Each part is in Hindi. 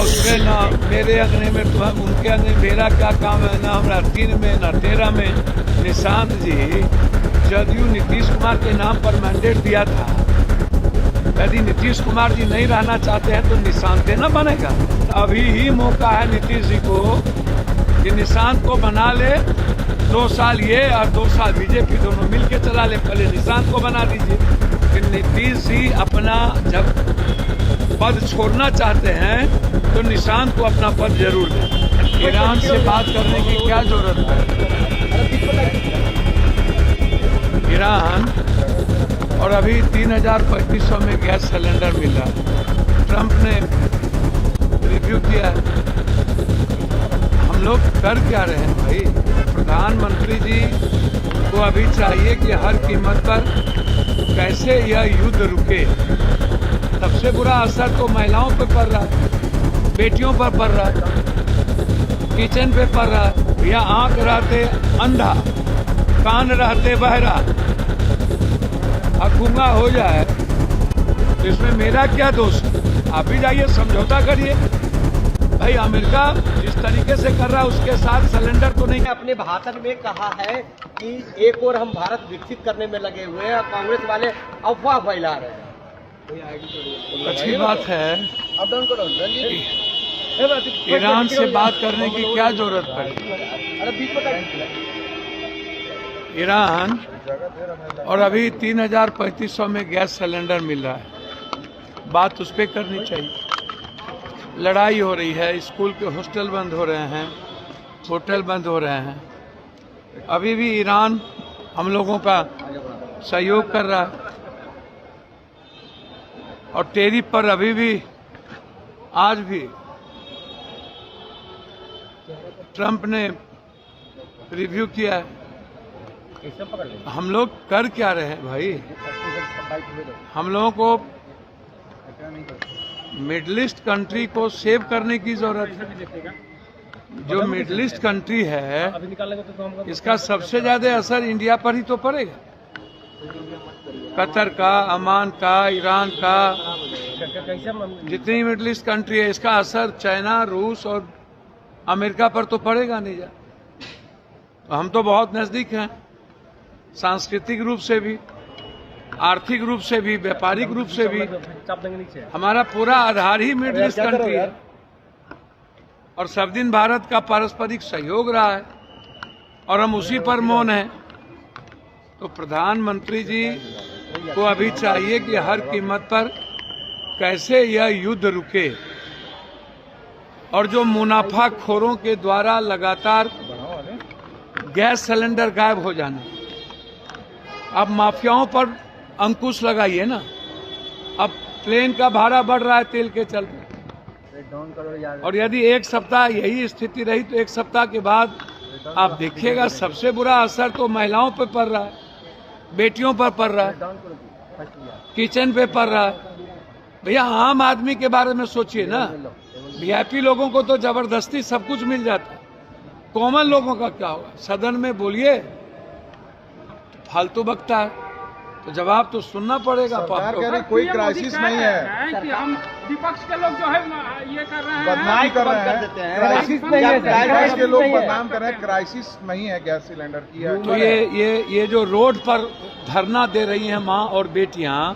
उसमें ना मेरे अंगने में तो हम उनके अंगने, मेरा क्या काम है, ना हमारा 3 में ना 13 में। निशांत जी, जदयू नीतीश कुमार के नाम पर मैंडेट दिया था। यदि नीतीश कुमार जी नहीं रहना चाहते हैं तो निशांत देना बनेगा। अभी ही मौका है नीतीश जी को कि निशांत को बना ले, 2 साल ये और 2 साल बीजेपी दोनों मिलके चला ले। पहले निशांत को बना दीजिए, फिर नीतीश जी अपना जब पद छोड़ना चाहते हैं तो निशांत को अपना पद जरूर दें। ईरान से बात करने की क्या जरूरत है? ईरान और अभी 3,3500 में गैस सिलेंडर मिल रहा है। ट्रंप ने रिव्यू किया है। हम लोग कर क्या रहे हैं भाई? प्रधानमंत्री जी को अभी चाहिए कि हर कीमत पर कैसे यह युद्ध रुके। सबसे बुरा असर तो महिलाओं पे पड़ रहा है, बेटियों पर पड़ रहा है, किचन पे पड़ रहा है। या आंख रहते अंधा, कान रहते बहरा और गूंगा हो जाए तो इसमें मेरा क्या दोष है? आप भी जाइए, समझौता करिए। भाई अमेरिका जिस तरीके से कर रहा है उसके साथ सिलेंडर तो नहीं। अपने भाषण में कहा है कि एक और हम भारत विकसित करने में लगे हुए हैं और कांग्रेस वाले अफवाह फैला रहे हैं। अच्छी बात है, ईरान से बात करने की क्या जरूरत पड़ी? ईरान और अभी 3,3500 में गैस सिलेंडर मिल रहा है। बात उस पर करनी चाहिए। लड़ाई हो रही है, स्कूल के हॉस्टल बंद हो रहे हैं, होटल बंद हो रहे हैं। अभी भी ईरान हम लोगों का सहयोग कर रहा है और टैरिफ पर अभी भी आज भी ट्रंप ने रिव्यू किया है। हम लोग कर क्या रहे हैं भाई? हम लोगों को मिडिल ईस्ट कंट्री को सेव करने की जरूरत है। जो मिडिल ईस्ट कंट्री है इसका सबसे ज्यादा असर इंडिया पर ही तो पड़ेगा। कतर का, अमान का, ईरान का, जितनी मिडिल ईस्ट कंट्री है इसका असर चाइना, रूस और अमेरिका पर तो पड़ेगा नहीं। हम तो बहुत नजदीक हैं, सांस्कृतिक रूप से भी, आर्थिक रूप से भी, व्यापारिक रूप से भी। हमारा पूरा आधार ही मिडिल ईस्ट कंट्री है और सब दिन भारत का पारस्परिक सहयोग रहा है और हम उसी पर मौन हैं। तो प्रधानमंत्री जी को अभी चाहिए कि हर कीमत पर कैसे यह युद्ध रुके और जो मुनाफाखोरों के द्वारा लगातार गैस सिलेंडर गायब हो जाना, अब माफियाओं पर अंकुश लगाइए ना। अब प्लेन का भाड़ा बढ़ रहा है तेल के चलते, और यदि एक सप्ताह यही स्थिति रही तो एक सप्ताह के बाद आप देखिएगा सबसे बुरा असर तो महिलाओं पे पड़ रहा है, बेटियों पर पड़ रहा है, किचन पे पड़ रहा है। भैया आम आदमी के बारे में सोचिए ना। वीआईपी लोगों को तो जबरदस्ती सब कुछ मिल जाता है, कॉमन लोगों का क्या होगा? सदन में बोलिए फालतू बकता है तो जवाब तो सुनना पड़ेगा। सरकार कह रही कोई क्राइसिस नहीं है कि हम विपक्ष के लोग जो है ये कर रहे हैं, बदनाम कर रहे हैं। क्राइसिस नहीं है, विपक्ष के लोग बदनाम कर रहे हैं। क्राइसिस नहीं है गैस सिलेंडर की। तो ये जो रोड पर धरना दे रही हैं माँ और बेटियां,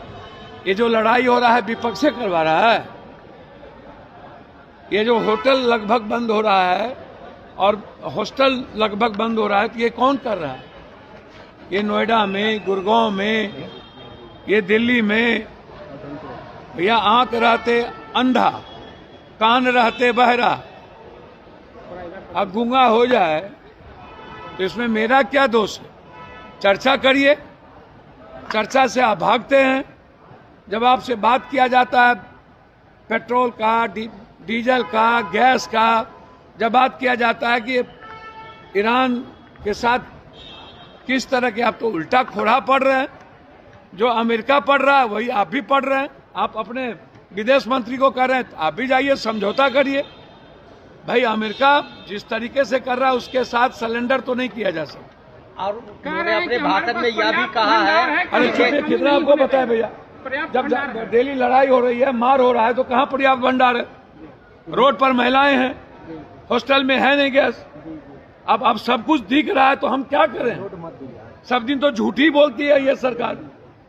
ये जो लड़ाई हो रहा है विपक्ष से करवा रहा है। ये जो होटल लगभग बंद हो रहा है और हॉस्टल लगभग बंद हो रहा है, तो ये कौन कर रहा है? ये नोएडा में, गुड़गांव में, ये दिल्ली में। भैया आंख रहते अंधा, कान रहते बहरा अब गूंगा हो जाए तो इसमें मेरा क्या दोष है? चर्चा करिए। चर्चा से आप भागते हैं। जब आपसे बात किया जाता है पेट्रोल का, डीजल का, गैस का, जब बात किया जाता है कि ईरान के साथ किस तरह के, आप तो उल्टा खोड़ा पड़ रहे हैं। जो अमेरिका पड़ रहा है वही आप भी पड़ रहे हैं। आप अपने विदेश मंत्री को कह रहे हैं आप भी जाइए, समझौता करिए। भाई अमेरिका जिस तरीके से कर रहा है उसके साथ सिलेंडर तो नहीं किया जा सकता। और उन्होंने अपने भाषण में यह भी कहा है, अरे चुपे, कितना आपको बताया भैया? जब डेली लड़ाई हो रही है, मार हो रहा है, तो कहाँ पर्याप्त भंडार है? रोड पर महिलाएं हैं, हॉस्टल में है नहीं गैस। अब सब कुछ दिख रहा है तो हम क्या करें? सब दिन तो झूठी बोलती है ये सरकार।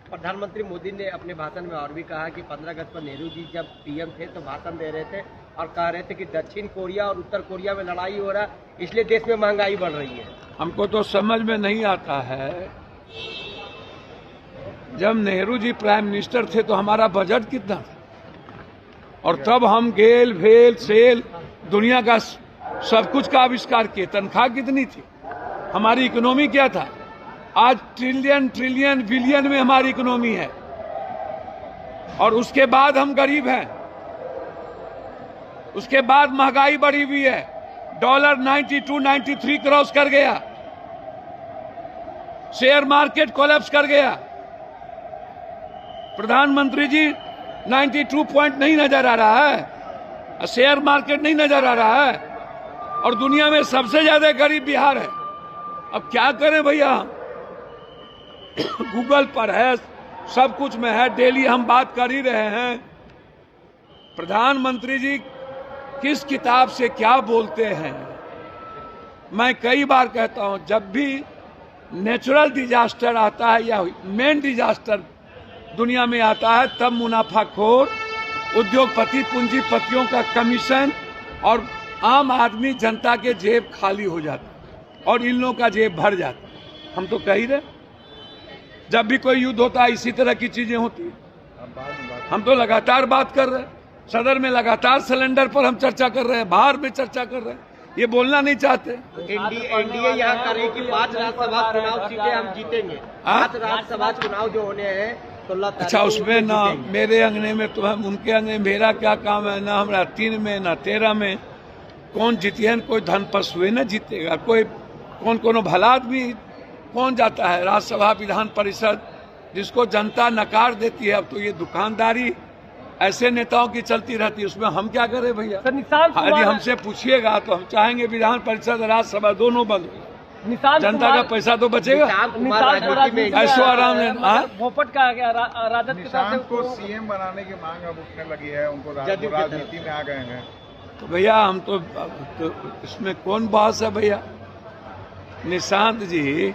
प्रधानमंत्री मोदी ने अपने भाषण में और भी कहा कि 15 अगस्त पर नेहरू जी जब पीएम थे तो भाषण दे रहे थे और कह रहे थे कि दक्षिण कोरिया और उत्तर कोरिया में लड़ाई हो रहा है, इसलिए देश में महंगाई बढ़ रही है। हमको तो समझ में नहीं आता है, जब नेहरू जी प्राइम मिनिस्टर थे तो हमारा बजट कितना था, और तब हम गेल भेल सेल दुनिया का सब कुछ का आविष्कार किए। तनख्वाह कितनी थी, हमारी इकोनॉमी क्या था? आज ट्रिलियन ट्रिलियन बिलियन में हमारी इकोनॉमी है, और उसके बाद हम गरीब हैं। उसके बाद महंगाई बढ़ी हुई है, डॉलर 92 93 क्रॉस कर गया, शेयर मार्केट कोलैप्स कर गया। प्रधानमंत्री जी 92 पॉइंट नहीं नजर आ रहा है, शेयर मार्केट नहीं नजर आ रहा है, और दुनिया में सबसे ज्यादा गरीब बिहार है। अब क्या करें भैया? गूगल पर है, सब कुछ में है, डेली हम बात कर ही रहे हैं। प्रधानमंत्री जी किस किताब से क्या बोलते हैं? मैं कई बार कहता हूं, जब भी नेचुरल डिजास्टर आता है या मेन डिजास्टर दुनिया में आता है, तब मुनाफाखोर उद्योगपति पूंजीपतियों का कमीशन और आम आदमी जनता के जेब खाली हो जाता और इन लोगों का जेब भर जाता। हम तो कह ही रहे, जब भी कोई युद्ध होता है इसी तरह की चीजें होती है। हम तो लगातार बात कर रहे हैं, सदन में लगातार सिलेंडर पर हम चर्चा कर रहे हैं, बाहर में चर्चा कर रहे हैं, ये बोलना नहीं चाहते। एनडीए यहाँ कर रही कि 5 राज्यसभा चुनाव सीटें हम जीतेंगे। 5 राज्यसभा चुनाव जो होने हैं 16 तारीख। अच्छा, उसमें ना मेरे अंगने में तो हम, उनके अंगने में मेरा क्या काम है? ना हमारा 3 में ना 13 में कौन जीते? कोई धन पशु न जीतेगा, कोई कौन भला आदमी कौन जाता है राज्यसभा विधान परिषद, जिसको जनता नकार देती है। अब तो ये दुकानदारी ऐसे नेताओं की चलती रहती है, उसमें हम क्या करें भैया? यदि हमसे पूछिएगा तो हम चाहेंगे विधान परिषद राज्यसभा दोनों बंद हो, जनता का पैसा तो बचेगा। ऐसो आराम है। भोपट का गया राजद निशांत को सीएम बनाने की मांग अब उठने लगी है, उनको राजनीति में आ गए हैं। तो भैया हम तो इसमें कौन बहस है भैया? निशांत जी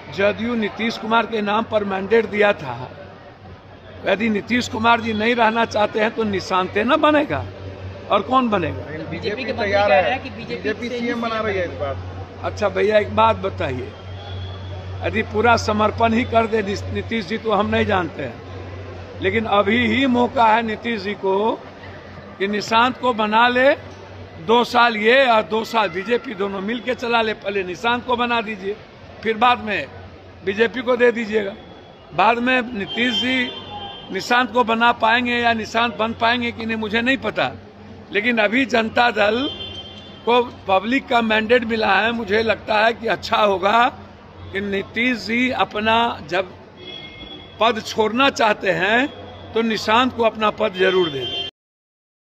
जदयू नीतीश कुमार के नाम पर मैंडेट दिया था, यदि नीतीश कुमार जी नहीं रहना चाहते हैं तो निशांत न बनेगा, और कौन बनेगा? बीजेपी तैयार है कि बीजेपी सीएम बना रही है इस बार। अच्छा भैया एक बात बताइए, यदि पूरा समर्पण ही कर दे नीतीश जी तो हम नहीं जानते हैं, लेकिन अभी ही मौका है नीतीश जी को कि निशांत को बना ले, 2 साल ये और 2 साल बीजेपी दोनों मिलके चला ले। पहले निशांत को बना दीजिए, फिर बाद में बीजेपी को दे दीजिएगा। बाद में नीतीश जी निशांत को बना पाएंगे या निशांत बन पाएंगे कि नहीं मुझे नहीं पता, लेकिन अभी जनता दल को पब्लिक का मैंडेट मिला है। मुझे लगता है कि अच्छा होगा कि नीतीश जी अपना जब पद छोड़ना चाहते हैं तो निशांत को अपना पद जरूर दे दें।